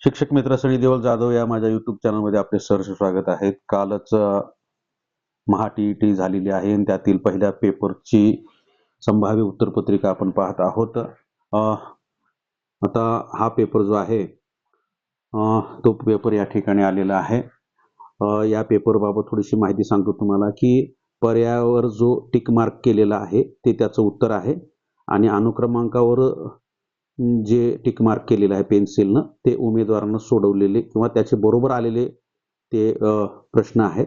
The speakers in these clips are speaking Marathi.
शिक्षक मित्र सनी देवल जाधव या माझ्या YouTube चॅनलमध्ये आपले सहर्ष स्वागत आहे. कालच महा TET झालेली आहे आणि त्यातील पहिल्या पेपरची संभाव्य उत्तरपत्रिका आपण पाहत आहोत. आता हा पेपर जो आहे तो पेपर या ठिकाणी आलेला आहे. या पेपरबाबत थोडीशी माहिती सांगतो तुम्हाला की पर्यायावर जो टिक मार्क केलेला आहे ते त्याचं उत्तर आहे आणि अनुक्रमांकावर जे टिक मार्क केलेलं आहे पेन्सिलनं ते उमेदवारांना सोडवलेले किंवा त्याचे बरोबर आलेले ते प्रश्न आहेत.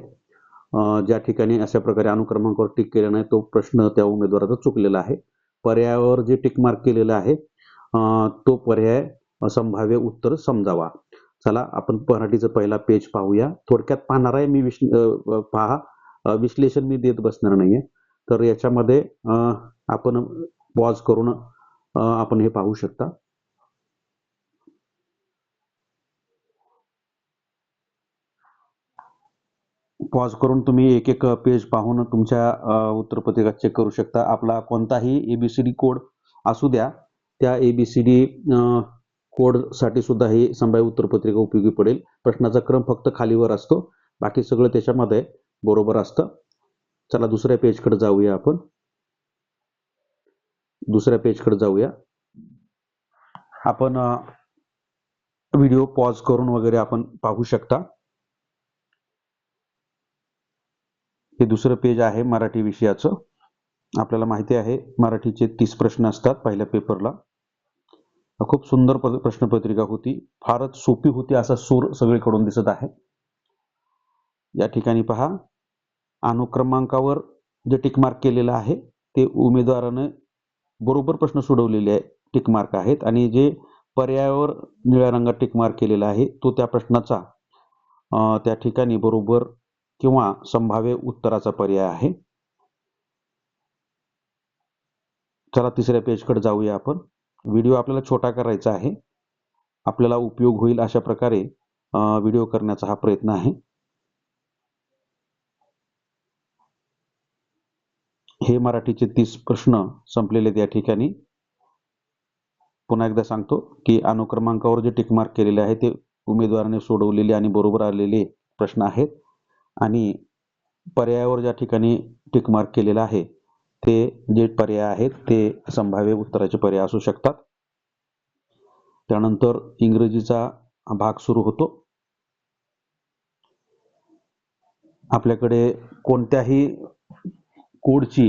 ज्या ठिकाणी अशा प्रकारे अनुक्रमांकावर टिक केलं नाही तो प्रश्न त्या उमेदवाराचा चुकलेला आहे. पर्यायावर जे टिक मार्क केलेला आहे तो पर्याय संभाव्य उत्तर समजावा. चला आपण मराठीचं पहिला पेज पाहूया. थोडक्यात पाहणार आहे मी. विश्लेषण मी देत बसणार नाहीये. तर याच्यामध्ये आपण पॉज करून आपण हे पाहू शकता. पॉज करून तुम्ही एक एक पेज पाहून तुमच्या उत्तरपत्रिका चेक करू शकता. आपला कोणताही ABCD कोड असू द्या, त्या ABCD कोड साठी सुद्धा ही संभाव्य उत्तरपत्रिका उपयोगी पडेल. प्रश्नाचा क्रम फक्त खालीवर असतो, बाकी सगळं त्याच्यामध्ये बरोबर असतं. चला दुसऱ्या पेजकडे जाऊया आपण. दुसऱ्या पेजकडे जाऊया. आपण व्हिडिओ पॉज करून वगैरे आपण पाहू शकता. हे दुसरं पेज आहे मराठी विषयाचं. आपल्याला माहिती आहे मराठीचे 30 प्रश्न असतात पहिल्या पेपरला. खूप सुंदर प्रश्नपत्रिका होती. फारच सोपी होती असा सूर सगळीकडून दिसत आहे. या ठिकाणी पहा, अनुक्रमांकावर जे टिक मार्क केलेलं आहे ते उमेदवाराने बरोबर प्रश्न सोडवलेले आहे, टिक मार्क आहेत, आणि जे पर्यायावर निळ्या रंगात टिक मार्क केलेला आहे तो त्या प्रश्नाचा त्या ठिकाणी बरोबर किंवा संभाव्य उत्तराचा पर्याय आहे. चला तिसऱ्या पेजकडे जाऊया आपण. व्हिडिओ आपल्याला छोटा करायचा आहे. आपल्याला उपयोग होईल अशा प्रकारे व्हिडिओ करण्याचा हा प्रयत्न आहे. हे मराठीचे 30 प्रश्न संपलेले त्या ठिकाणी. पुन्हा एकदा सांगतो की अनुक्रमांकावर जे टिक मार्क केलेले आहे ते उमेदवाराने सोडवलेले आणि बरोबर आलेले प्रश्न आहेत, आणि पर्यायावर ज्या ठिकाणी टिक मार्क केलेला आहे ते जे पर्याय आहेत ते संभाव्य उत्तराचे पर्याय असू शकतात. त्यानंतर इंग्रजीचा भाग सुरू होतो. आपल्याकडे कोणत्याही कोडची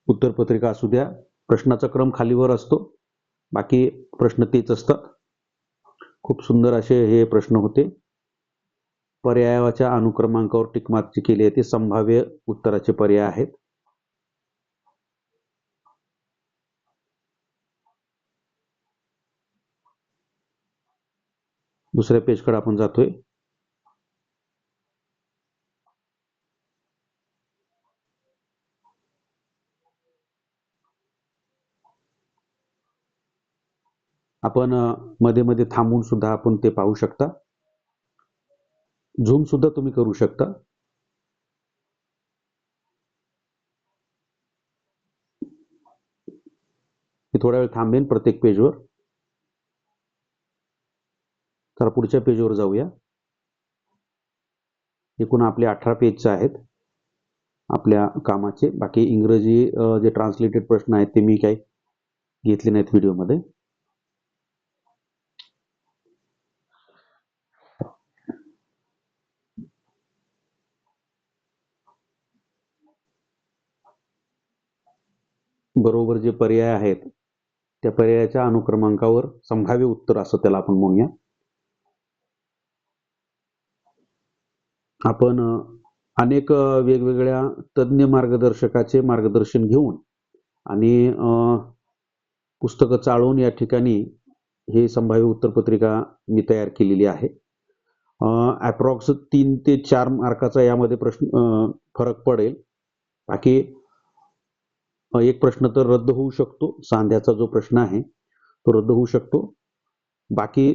उत्तरपत्रिका असू द्या, प्रश्नाचा क्रम खालीवर असतो, बाकी प्रश्न तेच असतात. खूप सुंदर असे हे प्रश्न होते. पर्यायाच्या अनुक्रमांकावर टिक मार्क केले आहे ते संभाव्य उत्तराचे पर्याय आहेत. दुसऱ्या पेजकडे आपण जातोय. आपण मध्ये मध्ये थांबून सुद्धा आपण ते पाहू शकता. झूम सुद्धा तुम्ही करू शकता. मी थोडा वेळ थांबेन प्रत्येक पेजवर. तर पुढच्या पेजवर जाऊया. एकूण आपले 18 पेज आहेत आपल्या कामाचे. बाकी इंग्रजी जे ट्रान्सलेटेड प्रश्न आहेत ते मी काही घेतले नाहीत व्हिडिओमध्ये. बरोबर जे पर्याय आहेत त्या पर्यायाच्या अनुक्रमांकावर संभाव्य उत्तर असं त्याला आपण म्हणूया. आपण अनेक वेगवेगळ्या तज्ञ मार्गदर्शकाचे मार्गदर्शन घेऊन आणि पुस्तकं चाळून या ठिकाणी हे संभाव्य उत्तरपत्रिका मी तयार केलेली आहे. अप्रॉक्स 3 ते 4 मार्काचा यामध्ये प्रश्न फरक पडेल. बाकी एक प्रश्न तर रद्द होऊ शकतो. सांध्याचा जो प्रश्न आहे तो रद्द होऊ शकतो. बाकी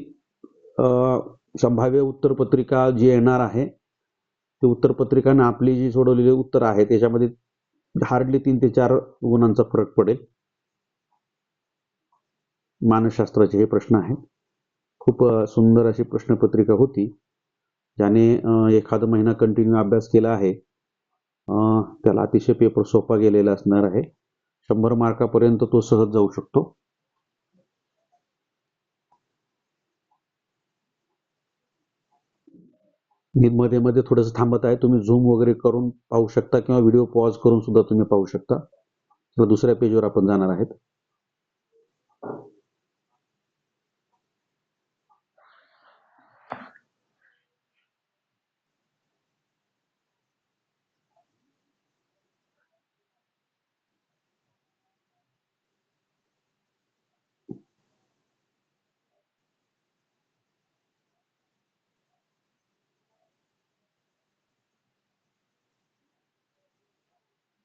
संभाव्य उत्तरपत्रिका जी येणार आहे ते उत्तरपत्रिकाने आपली जी सोडवलेली उत्तर आहे त्याच्यामध्ये हार्डली 3 ते 4 गुणांचा फरक पडेल. मानसशास्त्राचे हे प्रश्न आहेत. खूप सुंदर अशी प्रश्नपत्रिका होती. ज्याने एखादा महिना कंटिन्यू अभ्यास केला आहे त्याला अतिशय पेपर सोपा गेलेला असणार आहे. 100 मार्कापर्यंत तो सहज जाऊ शकतो. मी मध्ये मध्ये थोडंसं थांबत आहे. तुम्ही झूम वगैरे करून पाहू शकता किंवा व्हिडिओ पॉज करून सुद्धा तुम्ही पाहू शकता. तर दुसऱ्या पेजवर आपण जाणार आहेत.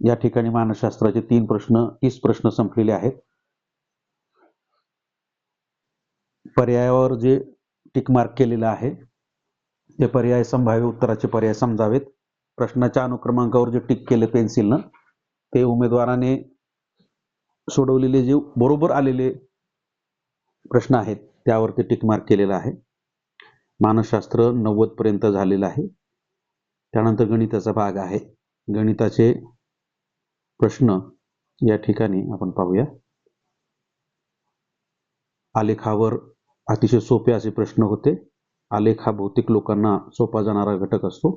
या ठिकाणी मानसशास्त्राचे 30 प्रश्न संपलेले आहेत. पर्यायावर जे टिक मार्क केलेलं आहे ते पर्याय संभाव्य उत्तराचे पर्याय समजावेत. प्रश्नाच्या अनुक्रमांकावर जे टिक केले पेन्सिलनं ते उमेदवाराने सोडवलेले जे बरोबर आलेले प्रश्न आहेत त्यावरती टिक मार्क केलेला आहे. मानसशास्त्र 90 पर्यंत झालेलं आहे. त्यानंतर गणिताचा भाग आहे. गणिताचे प्रश्न या ठिकाणी आपण पाहूया. आलेखावर अतिशय सोपे असे प्रश्न होते. आलेख हा बहुतेक लोकांना सोपा जाणारा घटक असतो.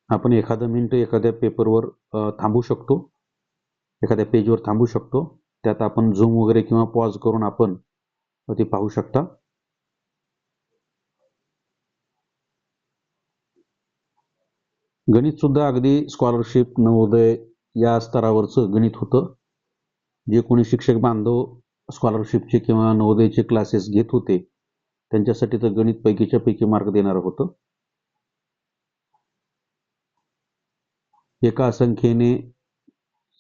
आपण एखादं मिनिट एखाद्या पेपरवर थांबू शकतो, एखाद्या पेजवर थांबू शकतो. त्यात आपण झूम वगैरे किंवा पॉज करून आपण ते पाहू शकता. गणित सुद्धा अगदी स्कॉलरशिप नवोदय या स्तरावरचं गणित होतं. जे कोणी शिक्षक बांधव स्कॉलरशिपचे किंवा नवोदयचे क्लासेस घेत होते त्यांच्यासाठी तर गणित पैकीच्या पैकी मार्क देणारं होतं. एका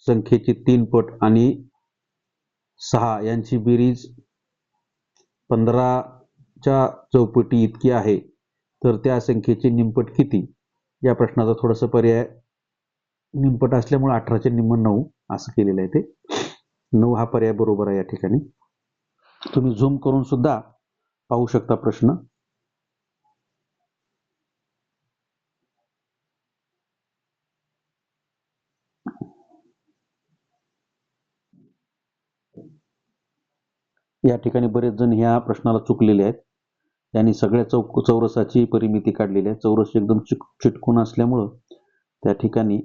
संख्येची 3 पट आणि 6 यांची बेरीज 15च्या चौपटी इतकी आहे तर त्या संख्येचे निमपट किती? या प्रश्नाचा थोडासा पर्याय निमपट असल्यामुळे 18चे निम्म 9 असं केलेलं आहे. ते 9 हा पर्याय बरोबर आहे. या ठिकाणी तुम्ही झूम करून सुद्धा पाहू शकता प्रश्न. या ठिकाणी बरेच जण ह्या प्रश्नाला चुकलेले आहेत. त्यांनी सगळ्या चौरसाची परिमिती काढलेली आहे. चौरस एकदम चिटकून असल्यामुळं त्या ठिकाणी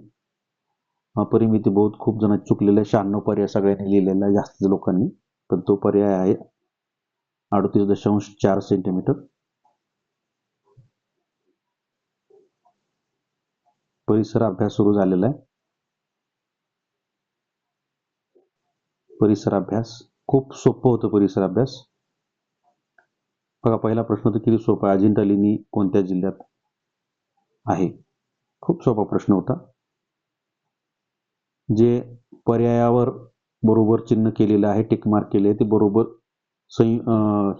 परिमिती बहुत खूप जण चुकलेले आहे. 96 पर्याय सगळ्यांनी लिहिलेला आहे जास्त लोकांनी. पण तो पर्याय आहे 38.4 सेंटीमीटर. परिसर अभ्यास सुरू झालेला आहे. परिसर अभ्यास खूप सोपं होतं. परिसर अभ्यास बघा, पहिला प्रश्न तर किती सोपा आहे. अजिंठा लेणी कोणत्या जिल्ह्यात आहे? खूप सोपा प्रश्न होता. जे पर्यायावर बरोबर चिन्ह केलेलं आहे, टिक मार्क केले आहे ते बरोबर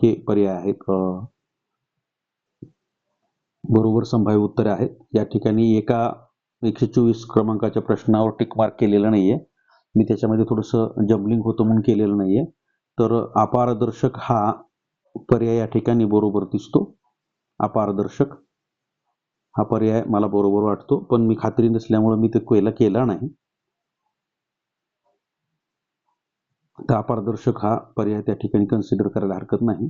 हे पर्याय आहेत, बरोबर संभाव्य उत्तरे आहेत. या ठिकाणी एका 124 क्रमांकाच्या प्रश्नावर टिक मार्क केलेलं नाहीये. मी त्याच्यामध्ये थोडंसं जम्बलिंग होतं म्हणून केलेलं नाहीये. तर अपारदर्शक हा पर्याय या ठिकाणी बरोबर दिसतो. अपारदर्शक हा पर्याय मला बरोबर वाटतो, पण मी खात्री नसल्यामुळे मी ते केला नाही. तर अपारदर्शक हा पर्याय त्या ठिकाणी कन्सिडर करायला हरकत नाही.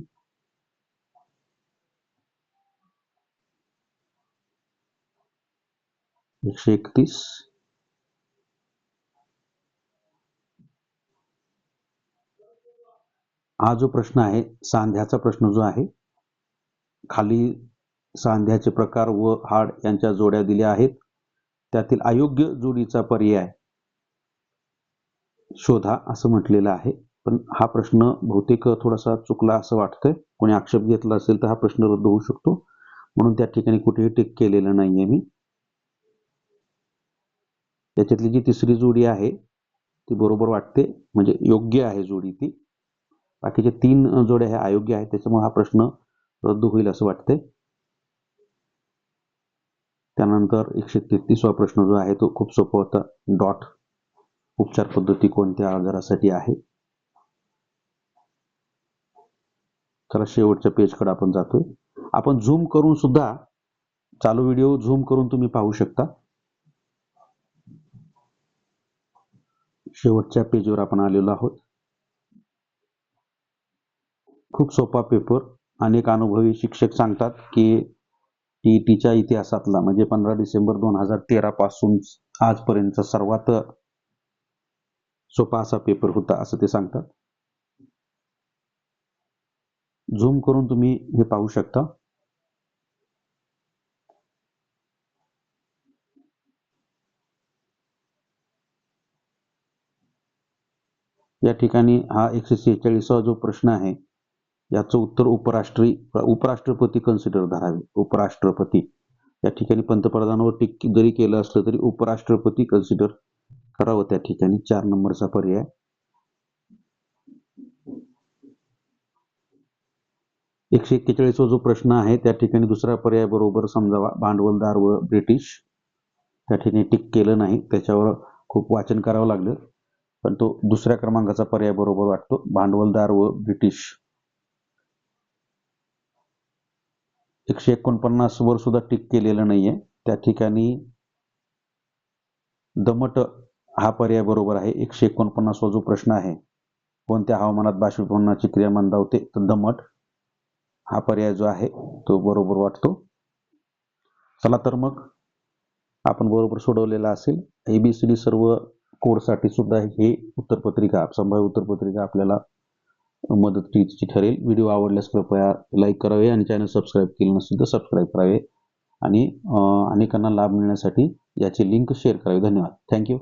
एकशे 31. हा जो प्रश्न आहे सांध्याचा प्रश्न जो आहे, खाली सांध्याचे प्रकार व हाड यांच्या जोड्या दिल्या आहेत. त्यातील अयोग्य जोडीचा पर्याय शोधा असं म्हटलेलं आहे. पण हा प्रश्न बहुतेक थोडासा चुकला असं वाटतंय. कोणी आक्षेप घेतला असेल तर हा प्रश्न रद्द होऊ शकतो, म्हणून त्या ठिकाणी कुठेही टिक केलेलं नाहीये मी. त्याच्यातली जी तिसरी जोडी आहे ती बरोबर वाटते, म्हणजे योग्य आहे जोडी ती. बाकीचे 3 जोड्या ह्या अयोग्य आहेत, त्याच्यामुळे हा प्रश्न रद्द होईल असं वाटतंय. त्यानंतर 133वा प्रश्न जो आहे तो खूप सोपा होता. डॉट उपचार पद्धती कोणत्या आजारासाठी आहे. चला शेवटच्या पेजकडे आपण जातोय. आपण झूम करून सुद्धा चालू व्हिडिओ झूम करून तुम्ही पाहू शकता. शेवटच्या पेजवर आपण आलेलो आहोत. खूप सोपा पेपर. अनेक अनुभवी शिक्षक सांगतात की टीईटीच्या इतिहासातला म्हणजे 15 डिसेंबर 2013 पासून आजपर्यंत सर्वात सोपा असा पेपर होता असं ते सांगतात. झूम करून तुम्ही हे पाहू शकता. या ठिकाणी हा 146वा जो प्रश्न आहे याचं उत्तर उपराष्ट्रपती कन्सिडर धरावे. उपराष्ट्रपती या ठिकाणी पंतप्रधानावर टिक जरी केलं असलं तरी उपराष्ट्रपती कन्सिडर करावं त्या ठिकाणी. 4 नंबरचा पर्याय. 141वा जो प्रश्न आहे त्या ठिकाणी दुसरा पर्याय बरोबर समजावा. भांडवलदार व ब्रिटिश. त्या ठिकाणी टिक केलं नाही, त्याच्यावर खूप वाचन करावं लागलं, पण तो दुसऱ्या क्रमांकाचा पर्याय बरोबर वाटतो. भांडवलदार व ब्रिटिश. 149 वर सुद्धा टिक केलेलं नाहीये. त्या ठिकाणी दमट हा पर्याय बरोबर आहे. 149वा जो प्रश्न आहे कोणत्या हवामानात बाष्पीभवनाची क्रिया मंदावते, तर दमट हा पर्याय जो आहे तो बरोबर वाटतो. चला तर मग आपण बरोबर सोडवलेला असेल. ABCD सर्व कोडसाठी सुद्धा हे उत्तरपत्रिका, संभाव्य उत्तरपत्रिका आपल्याला मदतीची ठरेल. व्हिडिओ आवडल्यास कृपया लाईक करावे आणि चॅनल सबस्क्राईब केले नसेल तर सबस्क्राईब करावे आणि अनेकांना लाभ मिळण्यासाठी याची लिंक शेअर करावी. धन्यवाद. थँक्यू.